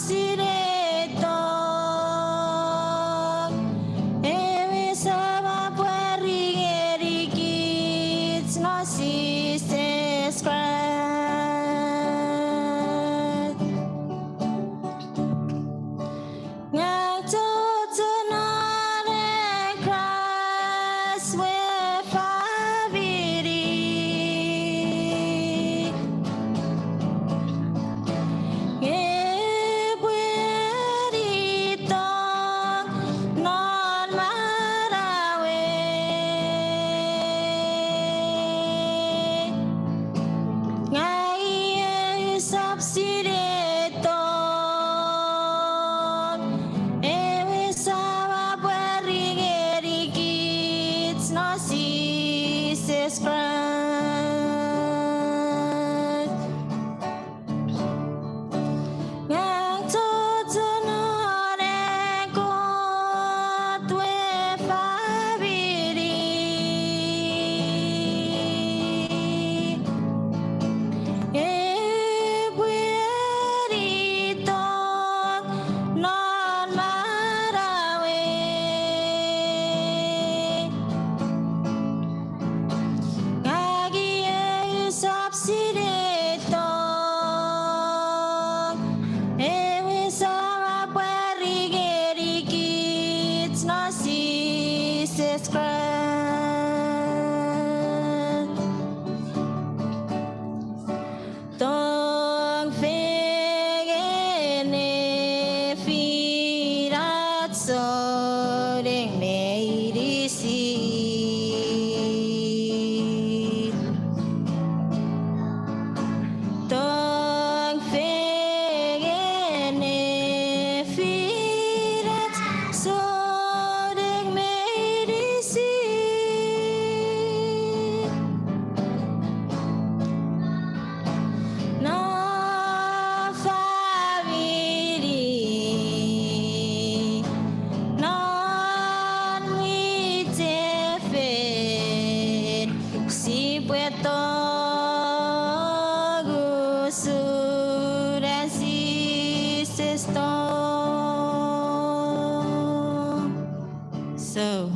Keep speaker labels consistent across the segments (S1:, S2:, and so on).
S1: Sireta, ewe sa Jesus Christ. Tong fegene firat soring meirisi. Tong fegene firat soring meirisi. No family, non mi te fe, si puedo gusura si se sto. So.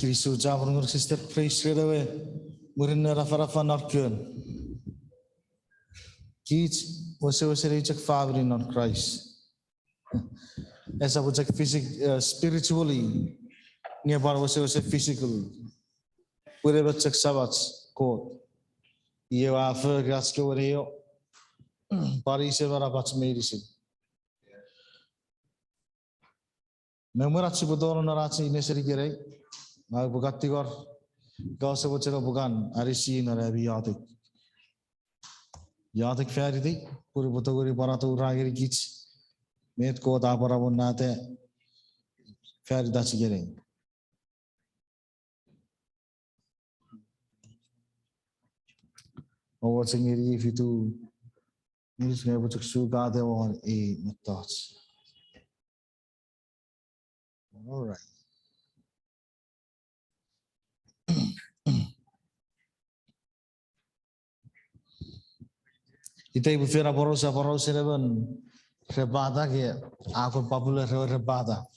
S2: Kristo jawab ngur sister praise redawe murin rafa narkun. Kids wase reject favor non Christ. As I would like spiritually nearby wase physical. Whatever check sabats code. You are for gas go reo. Paris ever about medicine. Memoratsi bodoro naratsi necessary gere. Mag bugatigor kau sebutnya bukan arisi narabi yatik ferdi puri botogori paratu ragiri kich met ko ta parabon nate ferdi dachi gere over singiri if itu nis ne butuk suga de on e thoughts. All right. Kita ibu Fira porosa leben rebata ke aku popular rebata.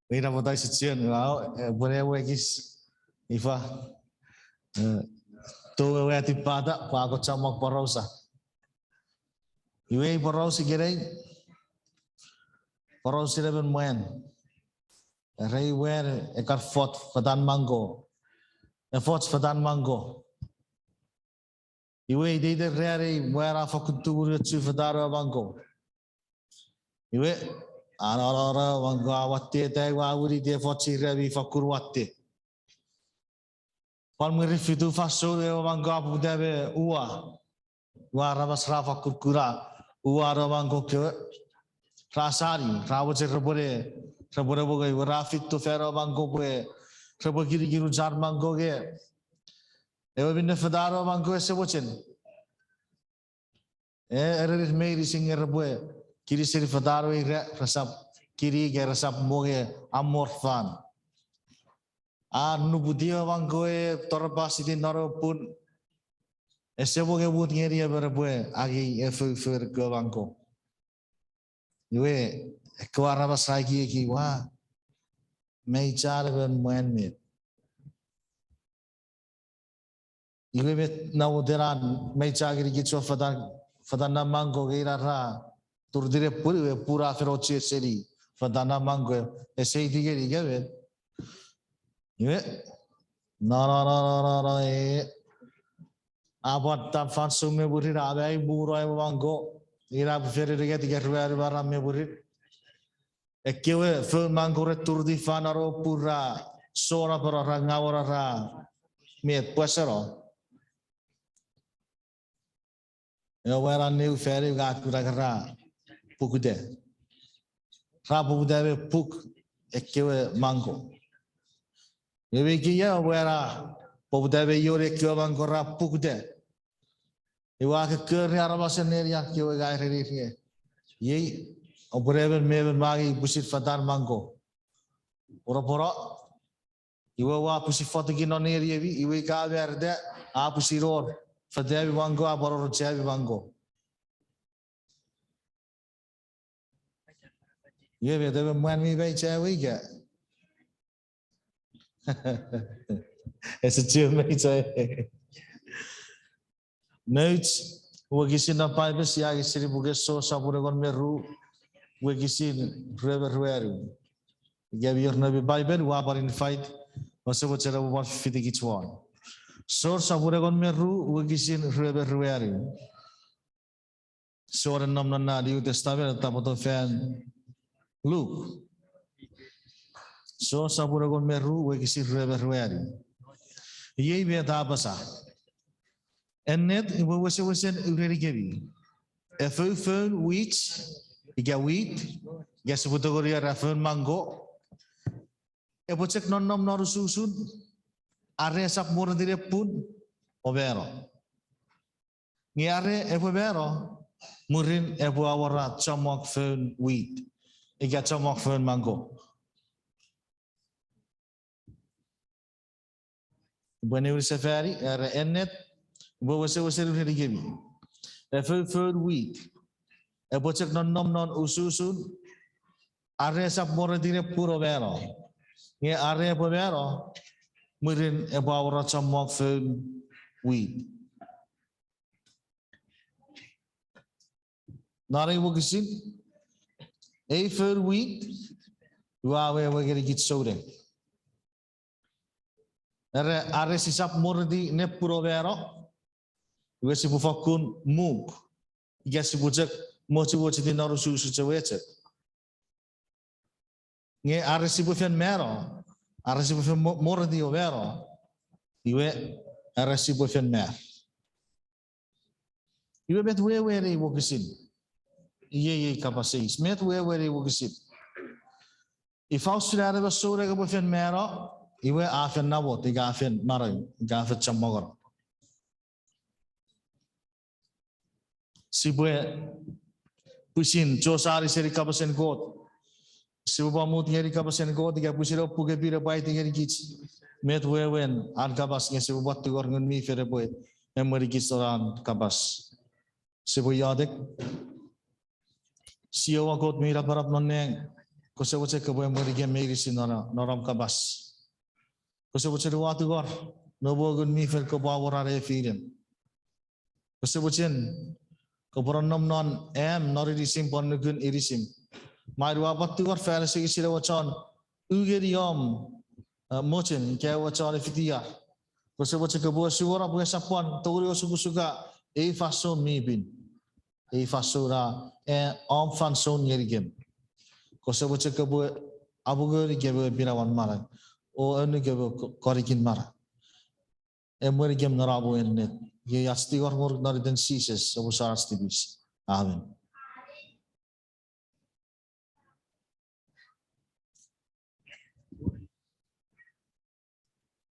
S2: Ira botai sejen lau boleh wegis ifa tu weti pada aku camak porosa. Iwe porosi gerei porosi leben moen. Rei wer ekar fort fadan mango. Fort fadan mango. Iwe dede rare wera fakunturu tsu fadara bango. Iwe ara bango awatte te wawuri de fochi rebi fakurwatte. Palmiri fitu faso de bango abu debe ua. Wara basra fakurkura ua bango ke rasari rawoche rebore bogai wara fitu fero bango be rebogiri giru jar bango ge. Ewe binne fadaro bango esebochen. Eris meiri singer boe. Kiri seri fadaro resap kiri ge resap moge amorfan. Nubudia bango torbas iti naro pun. Eseboge but ngeri berboe agi efer go bango. Iwe kuara basagi ki wa. Mei char ben moen mit. Iwe met na uderan mei chagiri gicho fadana mango gira ra turdire pura feroce seri fadana mango esei digeri gavet iwe no abat ta fansu me burir abai buro ai mango ira fere diga diga bara me burir ekkewe fe mango re turdi fanaro pura sora para ngawara ra met pasero. Eu era new ferry gato ra pukude. Ra pukude puk ekkewe mango. Eu que eu era pukude yore ekkewe mango ra pukude. Eu a que kerni arabasen neria ekkewe gai riri. Ye obreve mebe magi busit fadan mango. Ora iwe wa pusi foto gino neria iwe ka verde a pusiror. Fadevi mango a bororo chevi mango. Ye be de man mi be che we ke. Es a chill me che. Notes we gisin na pai be sia gisiri buge so sapure kon meru we gisin reveru. Ge bi na be Bible wa par in fight. Ose bo chera bo fiti gichwan. So sapure kon meru we gisin reveru. So ran nam na New Testament tapoto fan Luke. So sapure kon meru we gisin reveru. Ye be ta basa. En net we sen ureri gebi. Fön wheat, iga wheat, iga sebutogoria rafön mango. Epocek non nom noru susun, are sap mur dire pun overo. Ngi are epo vero, murin epo awara chamok fön wheat, iga chamok fön mango. Bune uri safari, are ennet, we sen ureri gebi. Fön wheat. Epocek non nom non ususun, are sap mur dire puro vero. Nge are po vero, murin e bawra chamok fön wheat. Nare wo gisin, e fön wheat, we geri git sode. Are si sap mordi ne puro vero, we si bufakun mug, iga si bujek mochi di naru susu cewecek. Nge are si bufen mero, are si bufen mordi o vero, iwe are si bufen mer. Iwe bet we re wo gisin. Ye kapasis. Met we wo gisin. If austurare was so re bufen mero, iwe afen nabot, iga afen marai, iga afen chamogor. Sibwe pusin josari seri kapasen god. Sibuba mut ngeri kapasen god, iga pusiro puge bira bai ngeri kits. Met we wen an kapas nge sibuba tigor ngun mi fere boy. Emori kisoran kapas. Sibu yadek. Siawa god mira barap noneng. Kose wace kabo emori ge meri sinara noram kabas. Kose wace ruatu gor. Nobo gun mi fer ko bawara re firen. Kose wace Koporan nom non nori disim pon nugun irisim. Mai dua batu gor fer segi sira wacon ugeri mochen ke wacon fitia. Kose wace kabo suara buya sapon tori suka e faso mi bin. E faso ra fan son yerigem. Kose wace kabo abugori kebo birawan mara. O anu kebo korikin mara. Emori gem narabu ennet. Ye asti gor mur nari den sises abu saras tibis. Amen.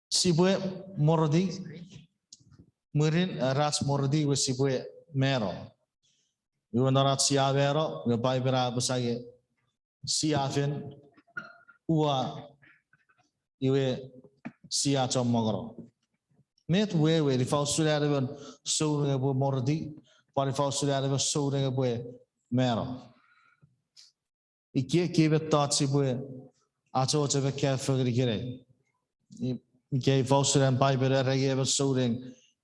S2: Sibue morodi murin rats morodi we sibue mero. We narat sia vero we bai bera besage siafen ua iwe sia chomogoro. Met we di fausturare ben so bo mordi pari fausturare ben so bo meroike vet tatsi bo acho cheve ke fagri gereike fausturare bai bere rege ben so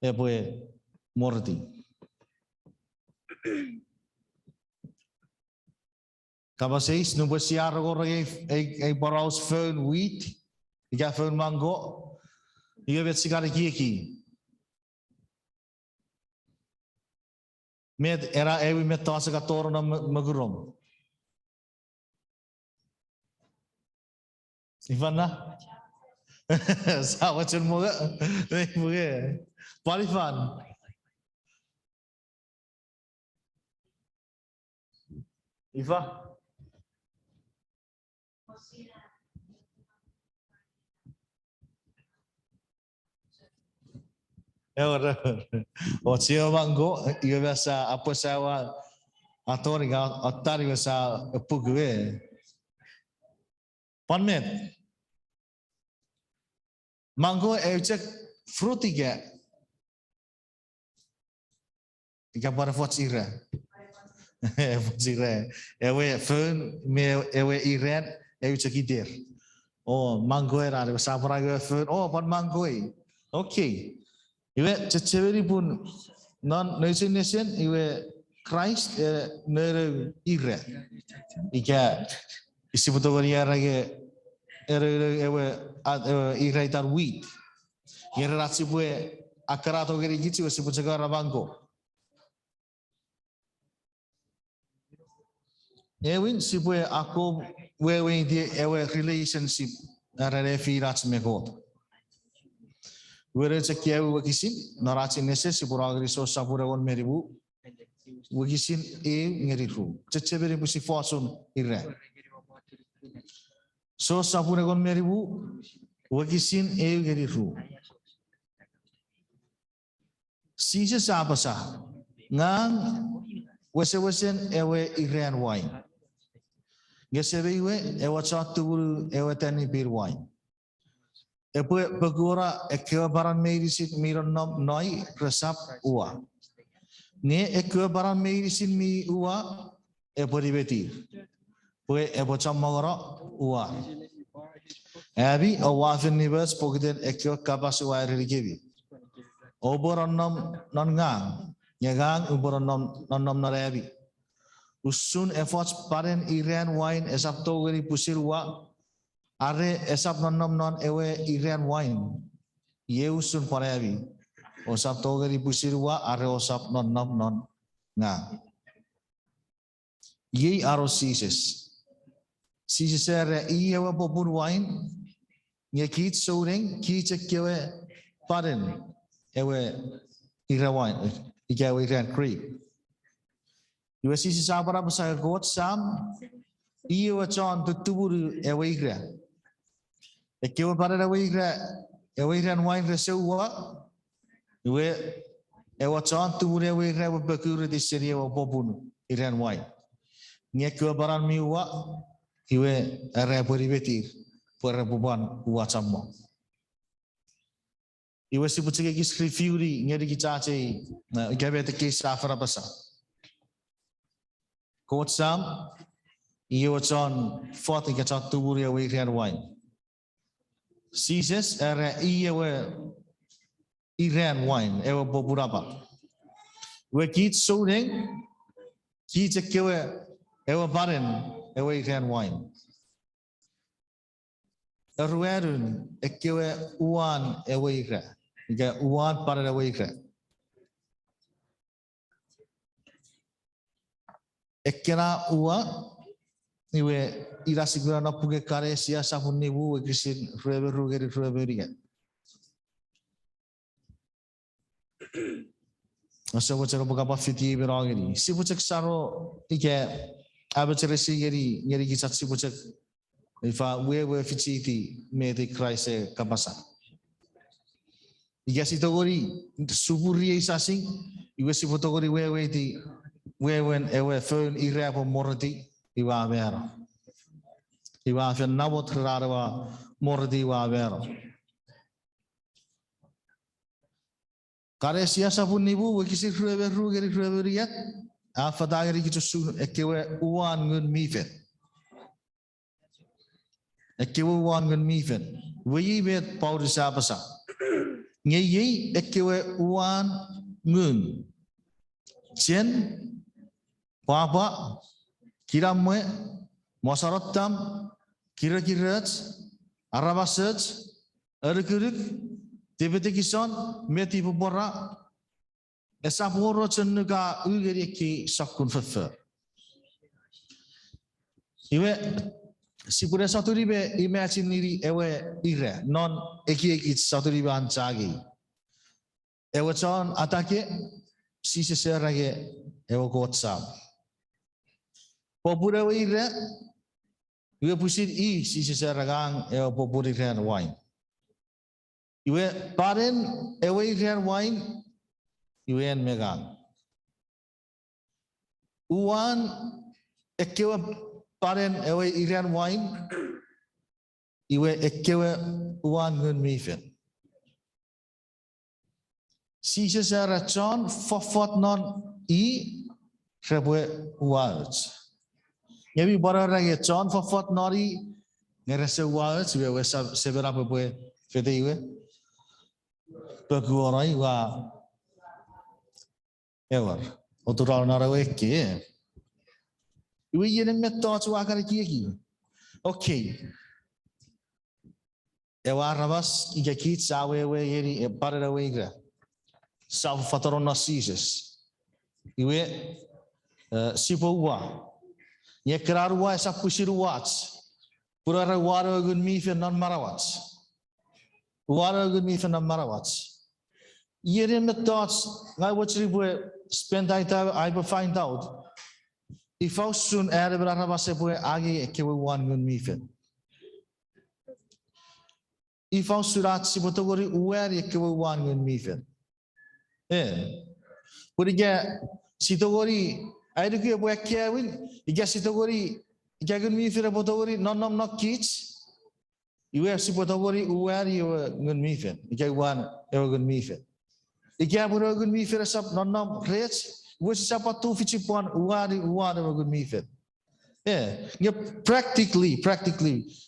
S2: bo mordi kabaseis no bo sia ro rege e boraus fön wheat ika fön mango. Io vet sigari kieki. Med era ewi met tasa ka toro na magurom. Ivana? Sawa chun mo ga. Mo ga. Palifan. Iva? O tia mango, io vesa apa sawa atori ga atari vesa pugue. Panmet. Mango e cek fruti ga. Iga para fot ira. Putire. Ewe fön me ewe iren ewe cekidir. Oh mango era de sapra ewe fön. Oh pan mango e. Okay. Iwe ceceweri pun non nation iwe Christ nere ire. Ika isi fotografi rage ewe ire tar wheat. Yere ratsi pue akarato geri gici wesi pucegara bango. Ewin si pue ako wewe di ewe relationship arare fi rats mekot. Were cekia wakisin narasi nese si puragri so sapura on meribu wakisin ngeriru. Ceceberi pusi fosun ire. So sapura on meribu wakisin ngeriru. Sisa apa sah ngang wesen ewe iran wine gesebe iwe ewa satu ewe tani bir wine epwe begora ekwa baran medicine miron nom noi resap ua ne ekwa baran medicine mi ua epwe dibetir pwe epwe chamagora ua abi awafen nibas pogden ekwa kapas ua religivi oboron nom non ngang nyagang uboron nom narebi usun efforts paren Iran wine esap to geri pusir wa are esap non ewe Iran wine ye usun parebi osap to geri pusir wa are osap non ngang ye aro sises are iyewa popur wine nye kit soureng kit kewe paren ewe Iran wine ikaw Iran creep. Iwa sisi sabara besar got sam iwa John tutubur ewe Iran. Ekewa pada ewe Iran wine resewa iwe ewa John tubur ewe Iran bekur di seri ewa popun Iran wine. Nyekewa baran miwa iwe area beribetir perebuban uwa sammo. Iwa si pucake kis reviewi ngeri kicace gabe te kis safara basa. Kot sam iwa John 40 kacat tubur ya Iran wine. Sises era iwa Iran wine ewa beberapa. We kit soudeng kit kewe ewa baren ewa Iran wine. Erwerun ekewe uan ewa Iran. Jika uan pada ewa Iran. Ekera ua iwe irasigura na puge kare sia sapun nibu ekisin rueberu geri rueberiga. Asa bocor buka pa fiti beragiri. Si bocor saro ike abocor si geri kisat si bocor ifa we fiti me de Christ kapasa. Ike si togori suburi isasing iwe si fotogori we di wewen ewe fön ire po morotiw iwa vero. Iwa fen nabot rarawa morotiw iwa vero. Kare siasa pun nibu wekisi rueberu geri rueberiat afadageri kitu ekewe uan ngun mifen. Ekewe uan ngun mifen. Weyi bet Paulus apasa. Ngeyi ekewe uan ngun. Chen Papa, kiramwe, masarotam, kira-kirat, arabasat, erkuruk, tiba-tiba meti pupora, esaporo cennuka ugeri ki sakun fefer. Iwe si pura satu ribe imagine niri ewe ire non eki satu ribe ancagi. Ewe con atake si seserage ewe kotsam. Popura ire iwe pusir si seseragang ewe popura ire wine. Iwe paren ewe ire wine iwe en megang. Uan ekewe paren ewe ire wine iwe ekewe uan ngun mifen. Si sesera John fofot non Shepwe words. Maybe Borara John for Fort Nori, Nerese words, we were several up for the way. Perguorai wa ever. Otural Naraweke. We didn't met thoughts Wakariki. Okay. Ewarabas, Igakits, away, a parted away. South Fatorona seizes. Iwe Sipowa. Yekarua is a pushiru watts. Purara water good me for non marawats. Water good me for non marawats. Yerim the thoughts, I watch it spend time, I will find out. If I soon add a Rabasepwe Agi, a Kewa one good me for. If I should add Sipotogori, where you Kewa one good me for. Eh, but again, Sitogori, I do get where Kevin, you get Sitogori, you get me for a Potogori, not kids. You have Sipotogori, where you were good me for. You get one, ever good me for. You get a good me for a sub, not rates, which is about 251, whatever good me for. Yeah, practically,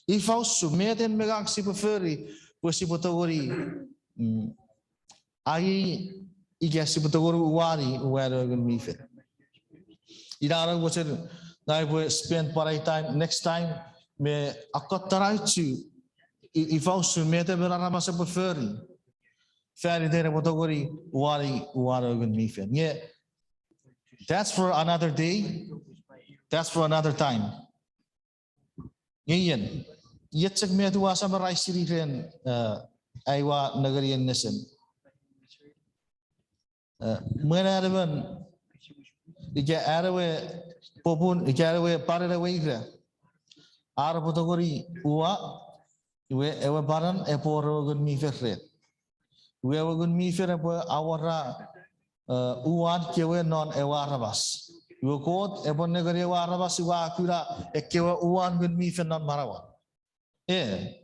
S2: if I was to meet and make Sipoferi, was Sipotogori, I. Igasi Potogoro Wari, where are going to be fit. Idara was it, I will spend part time next time. May I got the right to if I was to meet them, I'm a fairy. Fairy there, Potogori, Wari, where are going to be fit. Yeah, that's for another day. That's for another time. Ian, yet check me to was a rice city and Iowa Nagarian Nissan. Manavan, you get away, Popun, you get away, parted away there. Arapotogori, Ua, you ever baran, a poor good me for red. We ever good me for our Uan Kewe non Ewarabas. You quote upon Negari Warabas, Wakura, a Kewa Uan good me for non Marawa. Eh,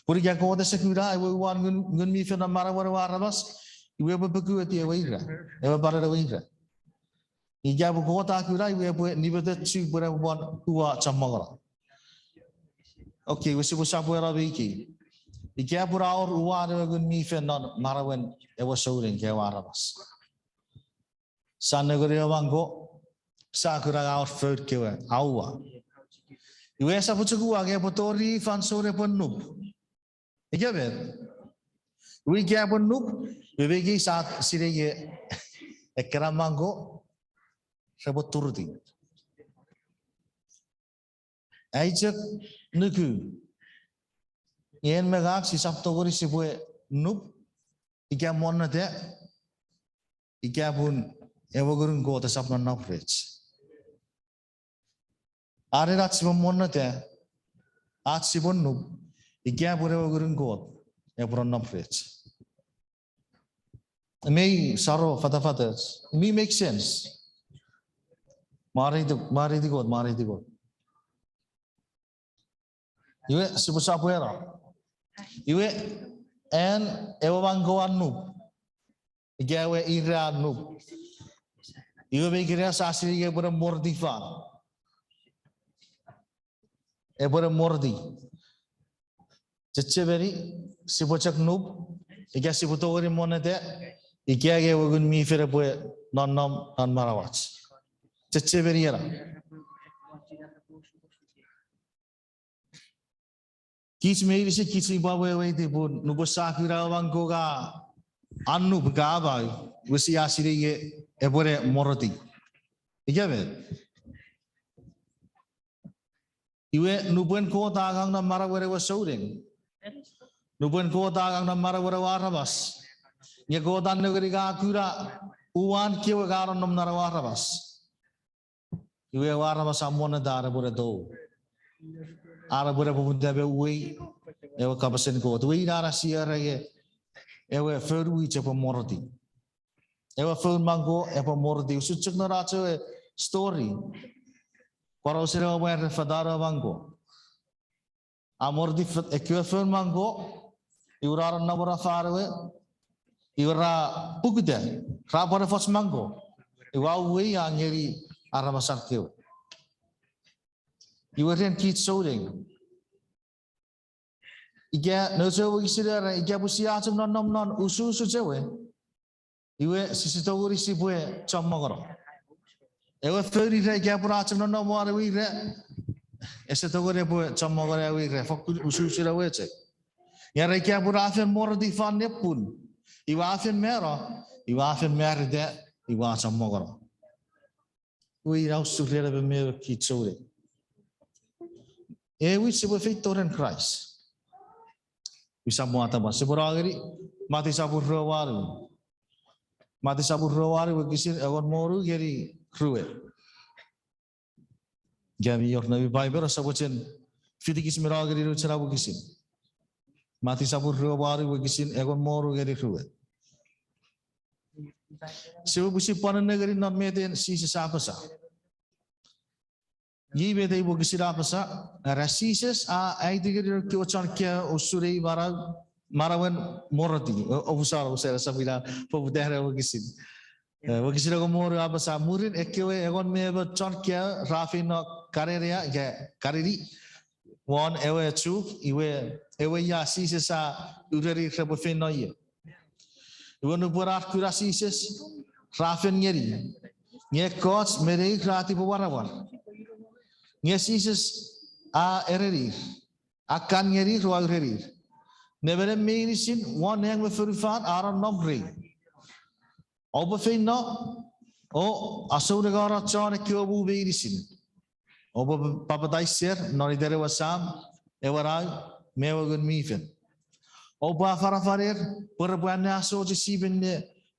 S2: would you go the Secura, I will want good me for non Marawa Warabas? We have a peculiar way, ever buttered away. You gave a quota, we have never the two, but one who are Chamora. Okay, we see what's up where a wiki. You gave our water good me for non Marawan, ever showing Kawarabas. San Negoria Wango, Sakura our third killer, Awa. You wear Sapuchua, Gapotori, Fansore upon noob. You gave it. We gave a noob. Bebegi saat sirege ekeramango sebut turdi. Ajak nuku. Yen megak si sabtogori sibue nup. Ika monna te. Ika pun evogurun go te sabna naprech. Are rat sibon monna te. At sibon nup. Ika pun evogurun go. Evron naprech. May sorrow fathers. Me make sense. Mari the God. You Subusapuera. You and Ewango and noob. Igawe Ira noob. You make it as Asiri but a mordi fan. Ever a mordi. Checheveri, Sibochak noob. Igasibutori monete. Ikea were good me for a boy, non marawats. Checheveriera. Kids made a kids in Bawe, they put Nubosakura Wangoga, Anub Gaba, we see Asiri, a boy moroti. You gave it. You went Nuben Kota on the Maraware was showing. Nuben Kota on the Maraware Warabas. You go down the Gurigakura, Uwan Kiwagaran of Narawarabas. You wear Warabas, someone at the Araburedo. Araburedo, we ever Capasin Court. We are a Sierra, ever third week of a morty. Ever found mango, ever morty. You should check the story. Corosero where Fadara Vango. A morty, a cure mango, you are a number of far away. You are Pukude, Rapper of Mango. You are way and Yeri arabasar kewe. Iwe ren kit Soulang. Ika no so gisira ika busia atum non usu jewe. Iwe sisitoguri sibue chamagoro. Ewe feri re ika pura atum non wari wi re. Esetogore bue chamagore wi re fok usu sira weche. Ya re ika pura afen morotiw fan nepun. Iwa afen mer de iwa chamagoro. We now surrender the mere kit Soulang. We see faith in Christ. We samuata ba. Seboragari mati sabur rawari. Mati sabur rawari we kisin agon moru geri kruwe. Gami yor nabi Bible sabuchen fitikis miragari ru charabu kisin. Mati sabur rawari we kisin agon moru geri kruwe. Sebu busi panen negeri non meten sisi sapasa. Ye bede ibu kisira pasa rasises a aidigir kyochar kya usuri marawan moroti usara sabila pobudera wagisin wagisira ko mor apasa murin ekwe egon meba char kya rafino kareria kariri one ewe chu ewe ya sises a ureri khabofino ye iwonu borat kurasises rafin yeri nye coach mere krati bawarawan. Yesus a ererir, akan yerir roa ererir. Never medicine one yang befurifan aran nomri. Obafin no, o asuragara chan kyobu medicine. Oba papadaiser nori dere wasam ewarai mewagun mifen. Oba farafarir perbuana soji siben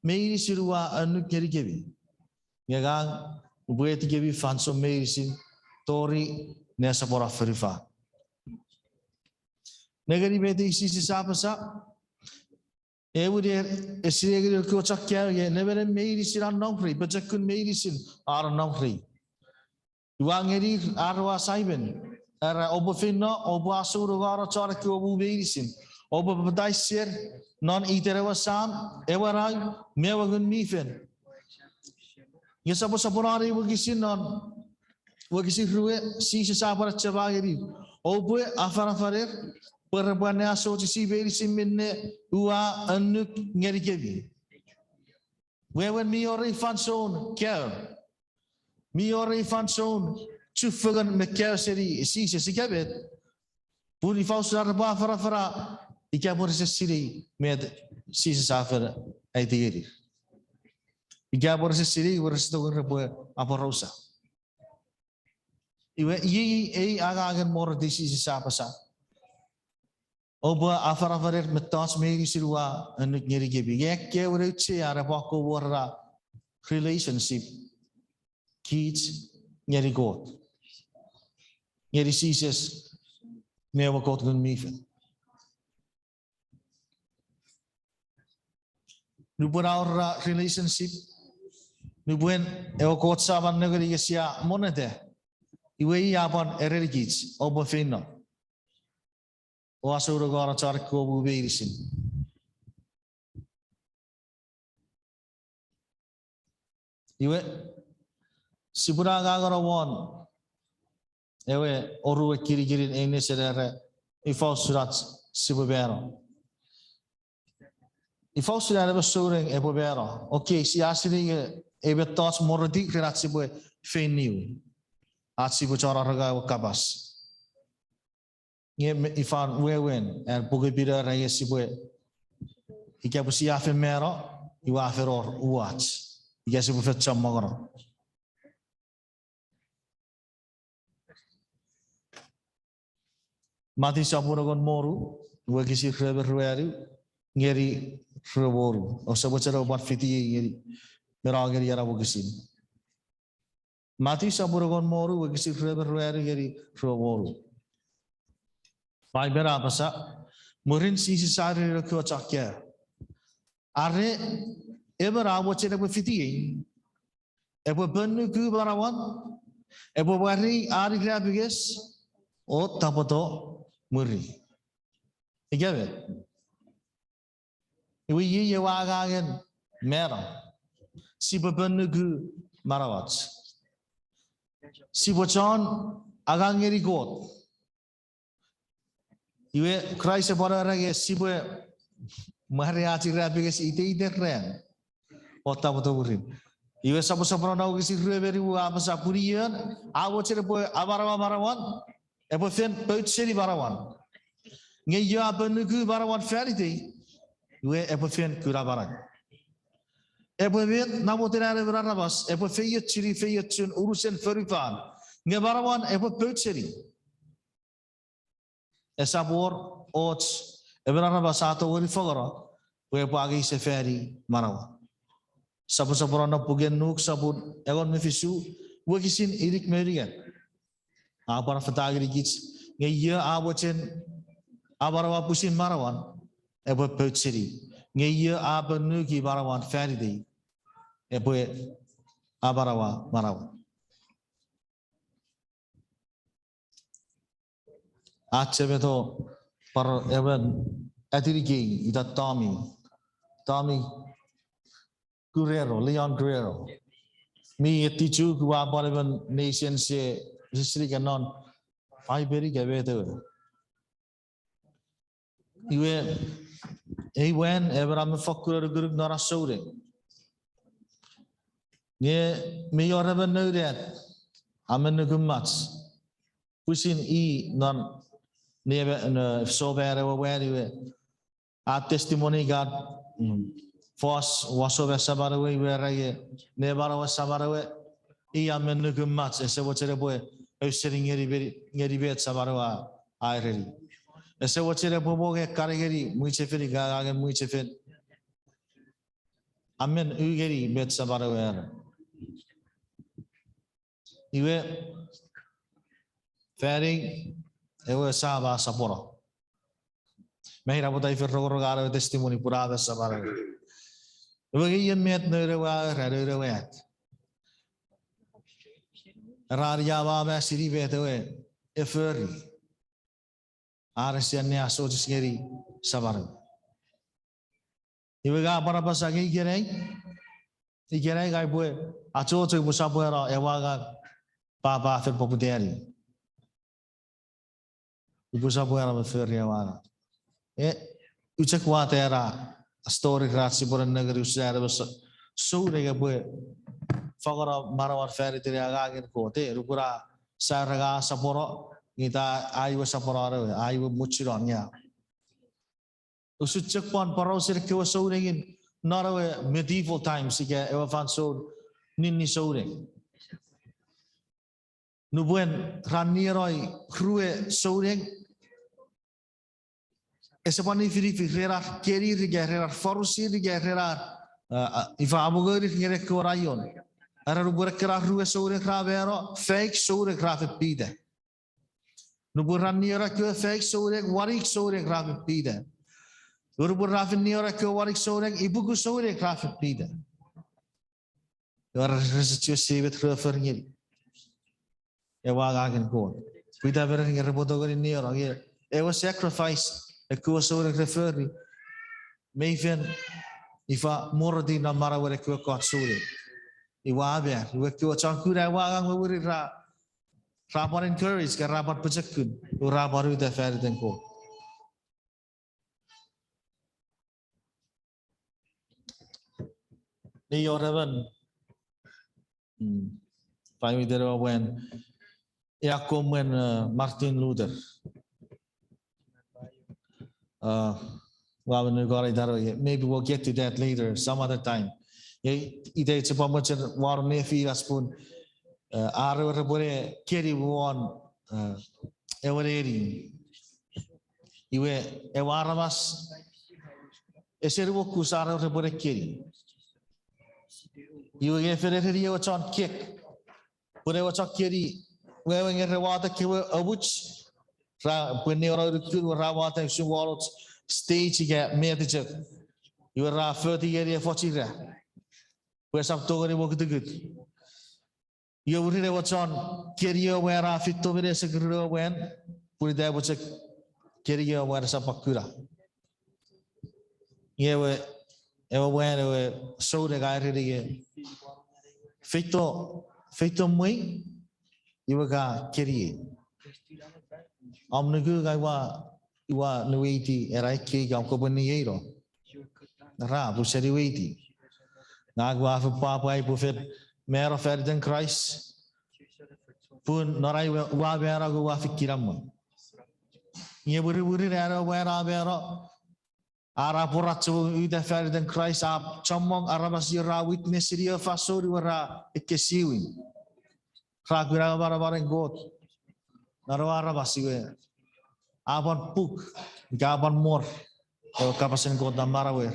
S2: medicine rua anu keri kebi. Yagang ubueti kebi fanso medicine. Tori nessa pora ferifa. Negeri beti sisi sapa sa. Ewuder esregeri ko chakya ye never made siran nongri bajakun made sin ar nongri. Wangeri arwa saiben era obofino obasuru gara chara ko bu made sin. Obo badaiser non iterewa sam ewarai mewagun mifen. Yesapo saporari wagisin non Wagisi rue si sesapar cebageri. Obue afarafarer perbuane aso si beri siminne ua anuk ngerikebi. Wewen miori fanson ker. Miori fanson chufugan meker seri si sekabet. Puri fausar ba farafara ikabor sesiri med si sesafar aitigeri. Ikabor sesiri werstogun rebu aporosa. Iwe ye agagen mor disi sapasa. Oba afarafarer metas meri sirwa anuk nyeri gebi. Ye ke uruche ara bako warra relationship kids nyeri God. Nyeri sises mewa God gun mifen. Nubun our relationship nubun ewa God saban negeri yesia monete. Iwe yapan ererigits oba finno. O asura gara charko bu beirisin. Iwe sibura gara won. Ewe oru kiri ene serere ifau surat sibubero. Ifau surat besuring ebubero. Okay, si asiri ebe tots morodi kreat sibu feniu. Atsi bicara raga kabas. Nye ifan wewen buge bira raya sibue. Ika busi afe mero iwa afe ror uach. Ika sibu fet chamagoro. Mati sapuragon moru we kisi khreber ruari ngeri khrevoru. O sabochara bat fiti ngeri merageri yara bugisin. Mati saburagon moru wagisi khreber ruari ngeri khrevoru. Fiber apasa murin sisi sari rakyo chakya. Are ever awoche ebe fiti ebe benu ku barawan ebe wari ari grabiges o tapato muri. Igabe. Iwi ye wagagen mera. Si benu ku marawats. si bochon agang ngeri god. Iwe Christ bara rage si bo mahariati rapi kes ite ren. Ota boto burin. Iwe sabu sabu na ugisi reveri u amasa purian. Awo chere bo abarawa barawan. Ebo fen bout seri barawan. Nge ya benugu barawan ferite. Iwe ebo fen kura barak. Ebo vet namotera berarabas. Ebo feyet chiri feyet chun urusen ferifan. Nge barawan ebo bout seri. Esabor ots berarabas ato uri fogora. Iwe pagi se feri marawan. Sabu saburana pugen nuk sabun egon mefisu wakisin irik merigan. Apara fatagiri gits nge ye abochen abarawa pusin marawan ebo poutsiri nge ye abanuki barawan feridi ebo abarawa marawan. Achebeto par even atirigi ida Tommy Guerrero, Leon Guerrero. Mi tichu gua baraban nation se history canon. I beri gabe tu. He went Abraham fakkur guruk nara sore. Nye me yoraban no that. Amen gumats. Pusin non nebe so bere where a testimony God. Fos wasobe sabarawe weraye nebarawa sabarawe iya menugu mats ese wachere boy usering ngeri bet sabarawa aireri ese wachere boboge karigeri muicheferi gage muichefen amen ugeri bet sabarawe iwe fering ewe saba saporo mehira botai ferrogoro garo testimony purada sabarawe. Bagi met nerawa rarewat. Raria baba siri betawe eferi. Arsiannya asal sendiri sabar. Ibaga para pasagi igerai gai boy. Aco tu busabuera ewaga papa fer poputeri. Busabuera eferi ewaga. Ucak watera. Story rasi boran negeri usara bas sore boy fagora marawar ferry teri agak kote rupura saraga saporo kita ayu saporo ayu mucironnya usucek pon parau sir kewa sore gin narawe medieval times sih ewa fan so nini sore nubuen raniroi krue sore Esapani firi rerar keri rerar forusi rerar ifa abogori ngere korayon ara rubur kerar ruwe sore kravero fake sore grafit pide rubur ranira ke fake sore warik sore grafit pide rubur rafinira ke warik sore ibuku sore grafit pide ora resitio sebet refer ngiri ewa gagen ko pida ber ngere bodogori nira ewa sacrifice Aku sore referi, meifen ifa morotiw na marawere ku kot sore. Iwa ber, ku changkura wagang wuri rapor encourage ke rapor pecekun, rapor udah fer tengko. Ni oraban, pagi dero wen, ya komen Martin Luther. Maybe we'll get to that later, some other time. Ide cepat macam war nefi aspun arwah boleh kiri buan ewareri. Iwe ewaramas eseru kusar arwah boleh kiri. Iwe efereri ewacan kick, boleh ewacan kiri. Wewe ngerewata kiwe abuch. When you are rawat su wallet stage get metaje you are 30 area 40 ra we sab to gori bok degut you uri wachon kerio wera fitto bere segro wen puri da bochek kerio wera sapakura yewe ewe wen so de gaire de fitto muy iwa ka kiri. Omnugu iwa nuiti era ke ga ko baniero. Ra bu seri witi. Nagwa fa papa ai bu fet mero ferden Christ. Pun norai wa bera go wa fikiram. Ye buri era wa bera ara poratsu ida ferden Christ ap chamong arabasi ra witness ria fasori wara ekesiwi. Ra kira bara God. Narwara basiwe. Apan puk gaban mor kapasen God namarawe.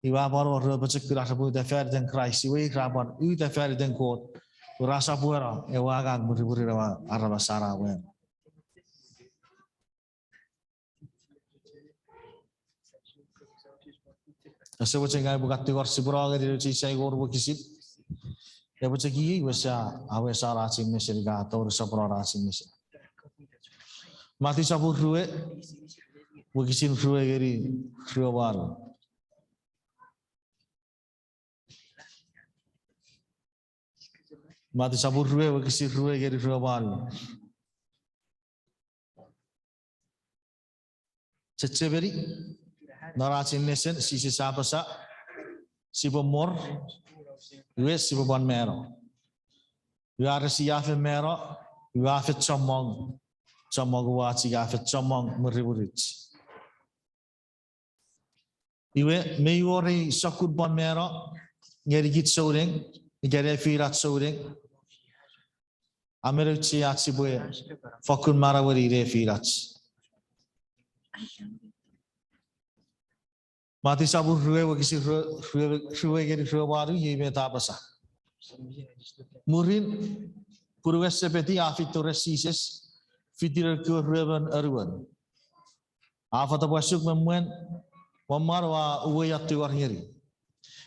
S2: Iwa baro ro bacek kira sabu ida ferden Christ iwe raban ida ferden God. Rasa puera ewa gang buri rawa arabasara we. Asa bacek ngai bukat tigor sibura gadi ci sai gor bu kisit. Ya bacek yi wasa awe sara cing mesel ga tor sapro ra cing mesel. Mati sabur ruwe bu kisin ruwe gari ruwe baru. Mati sabur ruwe bu kisin ruwe gari ruwe baru. Ceceberi naracin nesen sisi sapasa sibomor wes sibobon mero yare siafe mero yafe chomong wachi yafe chomong muriburich iwe meyori sakut bon mero ngerigit souding ngere firat souding ameruchi atsiboe fokun marawari re firat. Mati sabur ruwe wakisi ruwe geri ruwe baru ye meta basa. Murin purwes sepeti afitores sises fitirer ke ruwen erwen. Afata basuk memuen mamarwa uwe yatti war ngeri.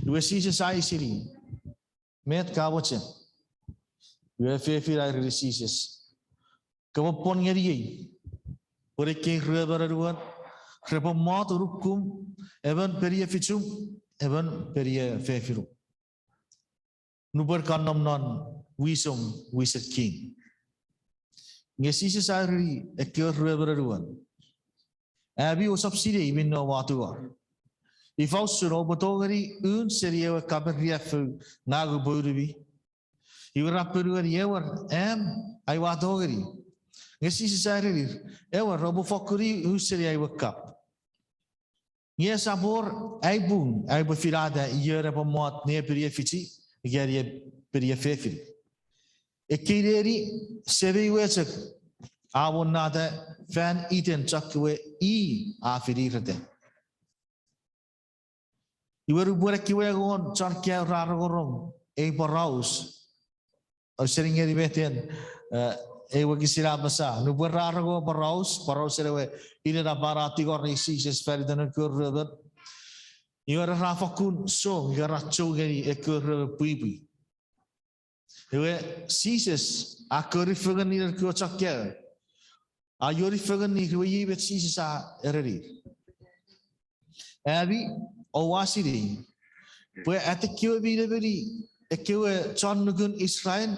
S2: Uwe sises ai siri met kabochen. Uwe fefira ri sises. Kabopon ngeri ye. Pure ke ruwe erwen. Repo mat rukum even perie fichum even perie fefiru. Nuber kanam non wisum king. Ngesi sari ekor reberuan. Abi usap sire ibin no watua. If also robotogari un serie kaberia fu nagu borubi. You raperuan yewer I watogari. Ngesi sari ewer robofokuri un serie wakap. Yes, abor aibun aibufirada yere pomot ne perie fichi gerie perie fefil. Ekireri sevi wechek awon nada fan iten chakwe afirirate. Iweru burekiwe gon charkia rarogorong paraus o seringeri beten wakisira basa nu berarago paraus serewe ini da barati gorni sises feridan kurreben iwara rafakun so garacho geri ekur puipi ewe sises akori fugan ni ko chakya ayori fugan ni ko yibet sises a ereri abi owasiri pue atekyo bileberi ekwe channugun Israel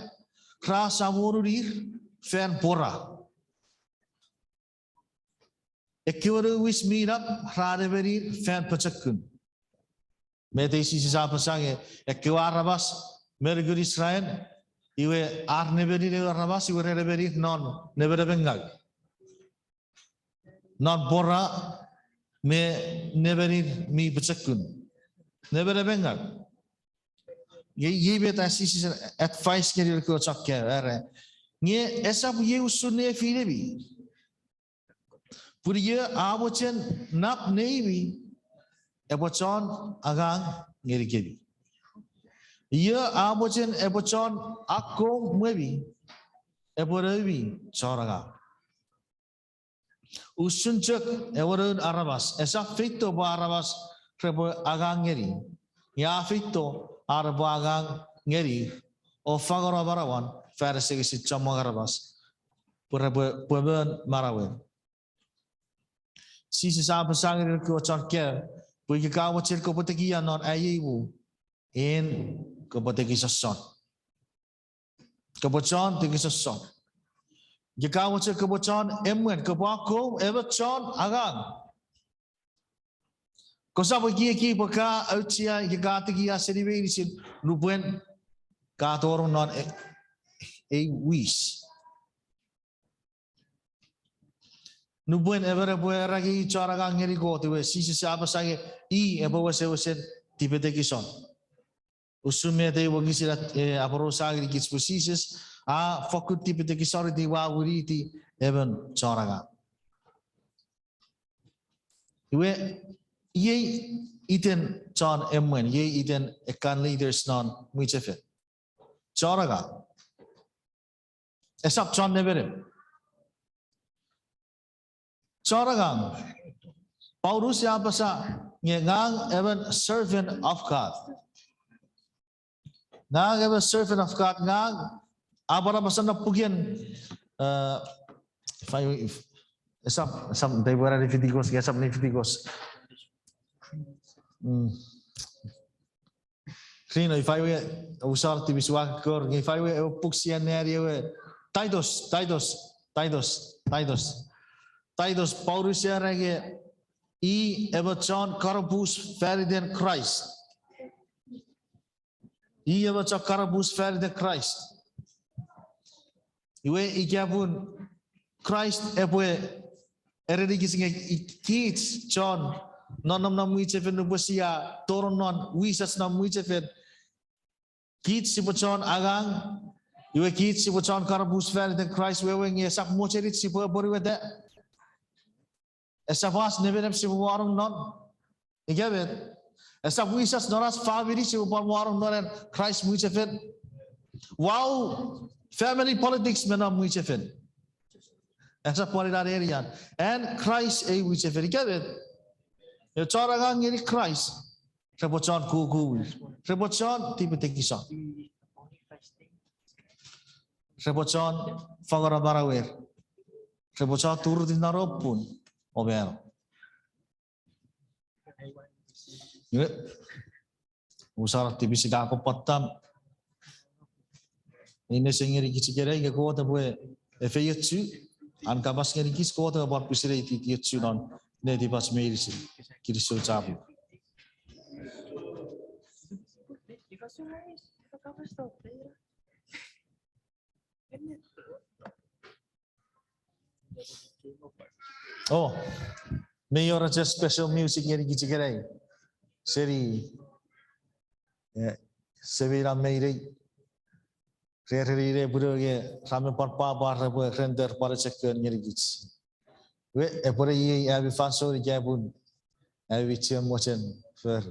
S2: rasa morurir fan pora. Ekure wis meet up, radeveri fan pachakun. Medesi sisa sange ekure arabas mergur Israel iwe arneveri arabas iwe reveri non never bengal. Non pora me neveri mi pachakun. Never bengal. Ye beta sisi advice kiri ko chakya are. Nye esap ye usun ne filebi. Puri ye abochen nap neibi. Ebochon agang ngirikebi. Ye abochen ebochon akko mwebi. Eborebi choraga. Usun chek eborun arabas. Esap fito bo arabas rebo agang ngiri. Ya fito arabo agang ngiri. O fagora barawan. Farsi kisi chamagarabas pura pueben marawe sisi sabe sangir ko charke puike kawo chir ko poteki non ayibu in ko poteki sasson Kebocan tinggi seson. Jika waca kebocan emon kebako ebecan agang. Kosa bagi baka aucia jika tigi aseriwe disin nubuen katorong non wish. Nubuen evere bue ragi cara gang ngeri ko tiwe sisi siapa saya ebawa sewesen tipe tegi son. Usume te wagi sirat aporosa gri kits posisis fokus tipe tegi son di wa uriti even cara gang. Iwe iten John emwen iten ekan leaders non muichefet. Cara gang. Esap John neverim. Cara gang. Paulus siapa sa ngang even servant of God. Ngang even servant of God ngang abara basan na pugian esap debora ni Fitigos esap ni Fitigos. Krino ifai usar tibiswa kor ifai puksian neri Titus Paulus ya rage ever John Carabus fairy than Christ. Ever John Carabus fairy than Christ. Iwe ikapun Christ epwe eredigis kids John non muichefen nubusia toron non wisas nam muichefen kids si John agang iwe kids si John Carabus fairy than Christ wewe ngesak mocherit si boriwede. Esa vas neverem si warung non. Igabet. Esa wisas noras favori si warung non Christ muichefen. Wow, family politics mena muichefen. Esa politar area and Christ muichefen. Igabet. Yo cara gang ngiri Christ. Rebocan kuku. Rebocan tipe tekisa. Rebocan fagora barawer. Rebocan turut naropun. Obero. Usar tibi sida ko patam. Ini sengiri kicikere ke ko ta bue efeyetsu an kabas ngeri kis ko ta bor pisire ti yetsu non ne di pas merisi kiriso chabu. Oh, mayor just special music ngeri kicikere. Seri severa meiri re buroge rame parpa bar bu render para checker ngeri kic. We epore ye abi faso ri jabun abi chem mochen fer.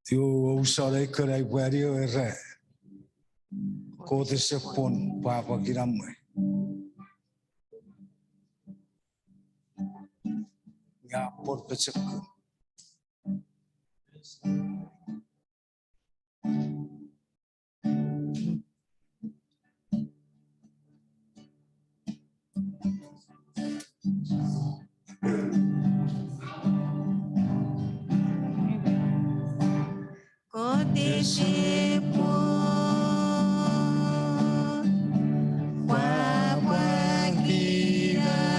S3: Tio usare kere wario ere. Kote sepon papa kiramwe. Ya por pecekku.
S1: Kote sepon wapakira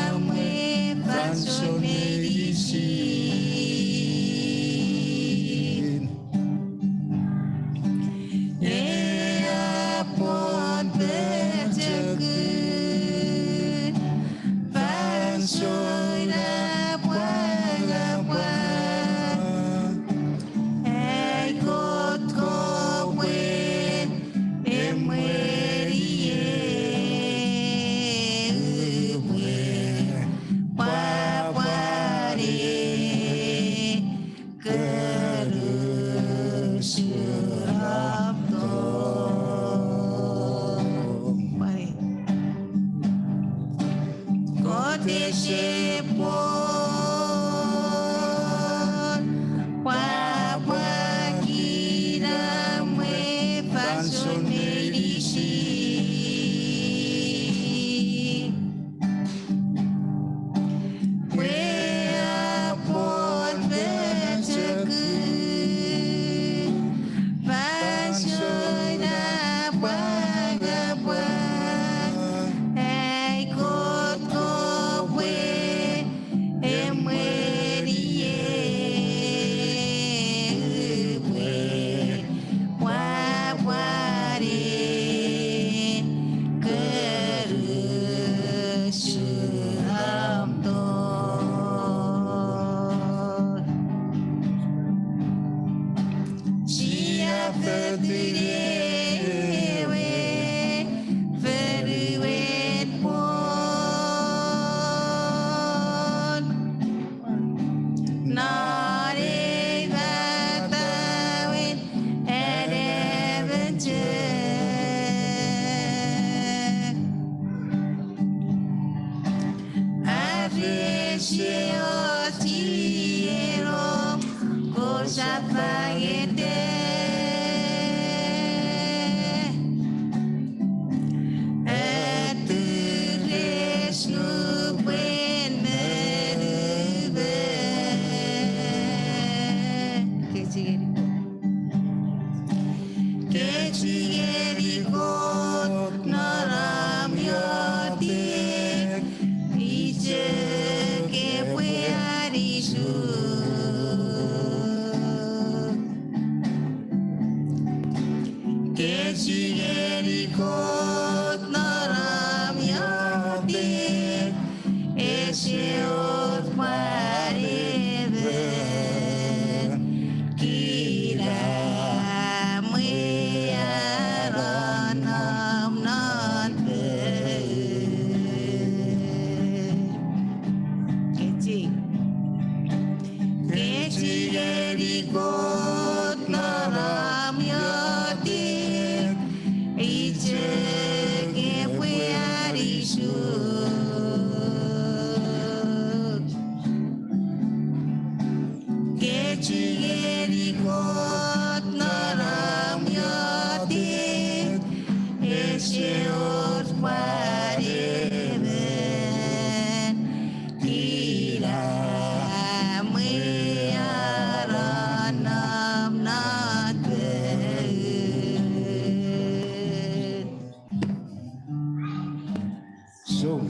S3: So,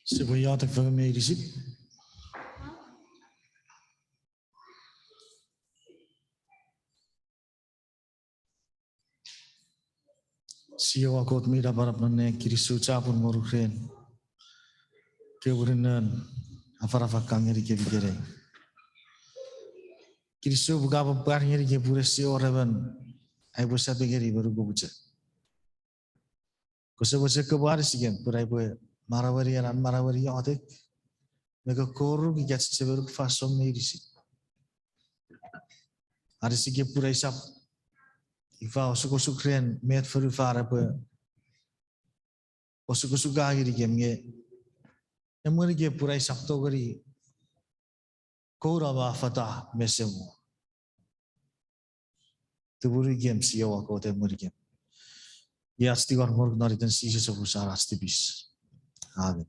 S2: Sibuyatak for me receipt. Siya wakot mira barap nane kirisu capun morukren. Keburinan afarafakang eri kebigere. Kirisu buka apa eri kebure si oraban. Ay bosa bigeri baru buca. Kosa bosa kebar sigen purai boy marawari anan marawari adik. Mega koru gigat seberu fasom me receipt. Hari sige purai sap. Ifa osukosukren met for fara boy. Osukosuka eri kemge. Emori ke purai sabto gari Koraba fata mesemu. Tuburi game siya wako te muri game. Ya asti war morg naritan sisi sabusar asti bis. Amen.